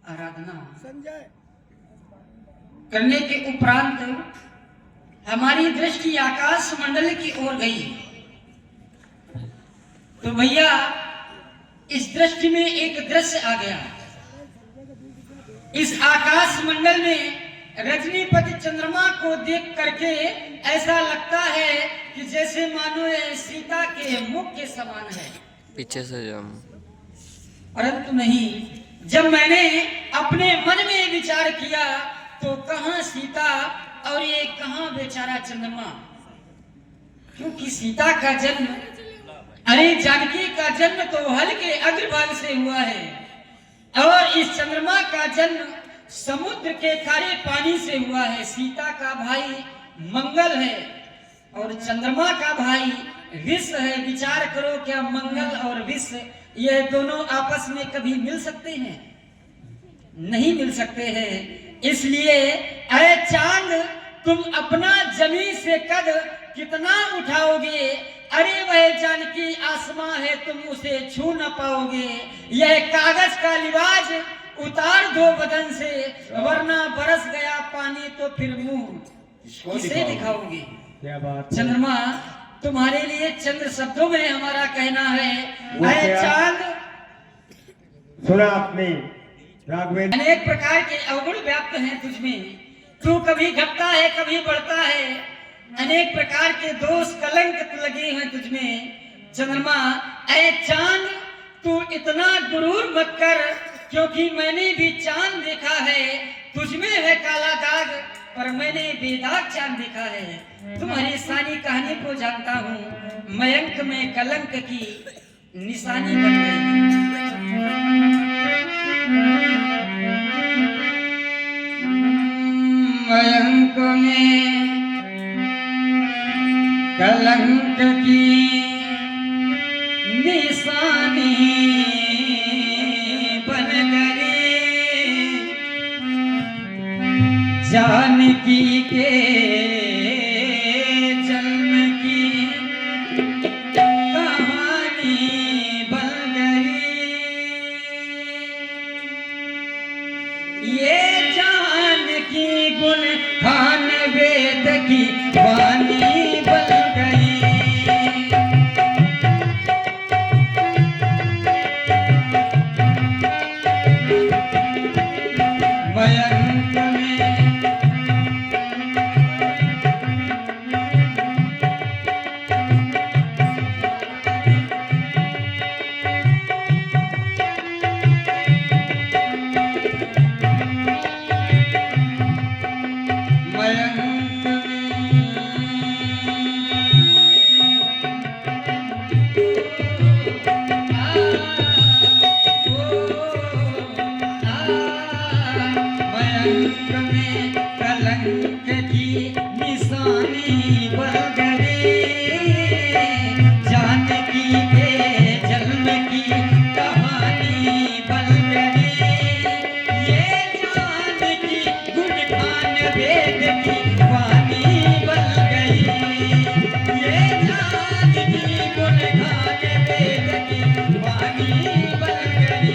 आराधना करने के उपरांत हमारी दृष्टि आकाश मंडल की ओर गई। तो भैया इस दृष्टि में एक दृश्य आ गया। इस आकाश मंडल में रजनीपति चंद्रमा को देख करके ऐसा लगता है कि जैसे मानो ये सीता के मुख के समान है। पीछे से परंतु नहीं, जब मैंने अपने मन में विचार किया तो कहां सीता और ये कहां बेचारा चंद्रमा। क्योंकि सीता का जन्म, अरे जानकी का जन्म तो हल के अग्रभाग से हुआ है और इस चंद्रमा का जन्म समुद्र के खारे पानी से हुआ है। सीता का भाई मंगल है और चंद्रमा का भाई विश्व है। विचार करो, क्या मंगल और विश्व ये दोनों आपस में कभी मिल सकते हैं? नहीं मिल सकते हैं। इसलिए अरे चांद, तुम अपना जमीन से कद कितना उठाओगे, अरे वह जानकी आसमां है, तुम उसे छू न पाओगे। यह कागज का लिबास उतार दो बदन से, वरना बरस गया पानी तो फिर मुंह किसे दिखाओगे। क्या बात। चंद्रमा, तुम्हारे लिए चंद्र शब्दों में हमारा कहना है, अरे चांद, सुना आपने राघवेंद्र। अनेक प्रकार के अवगुण व्याप्त हैं तुझमें। तू कभी घटता है, कभी बढ़ता है। अनेक प्रकार के दोष कलंक लगे हैं तुझमें। चंद्रमा, ऐ चांद, तू इतना गुरूर मत कर, क्योंकि मैंने भी चांद देखा है। तुझमें है काला दाग, पर मैंने बेदाग चांद देखा है। तुम्हारी सानी कहानी को जानता हूँ, मयंक में कलंक की निशानी बन गई। मयंक में कलंक की निशानी बन गई। जानकी के जन्म की कहानी बन गई। ये जानकी गुण खान वेद की वाणी बन गई। मयंक में कलंक की निशानी बन गई। जानकी के जन्म की कहानी बन गई। ये जानकी गुण खान वेद की वाणी बन गई। ये जानकी गुण खान वेद की वाणी बन गई।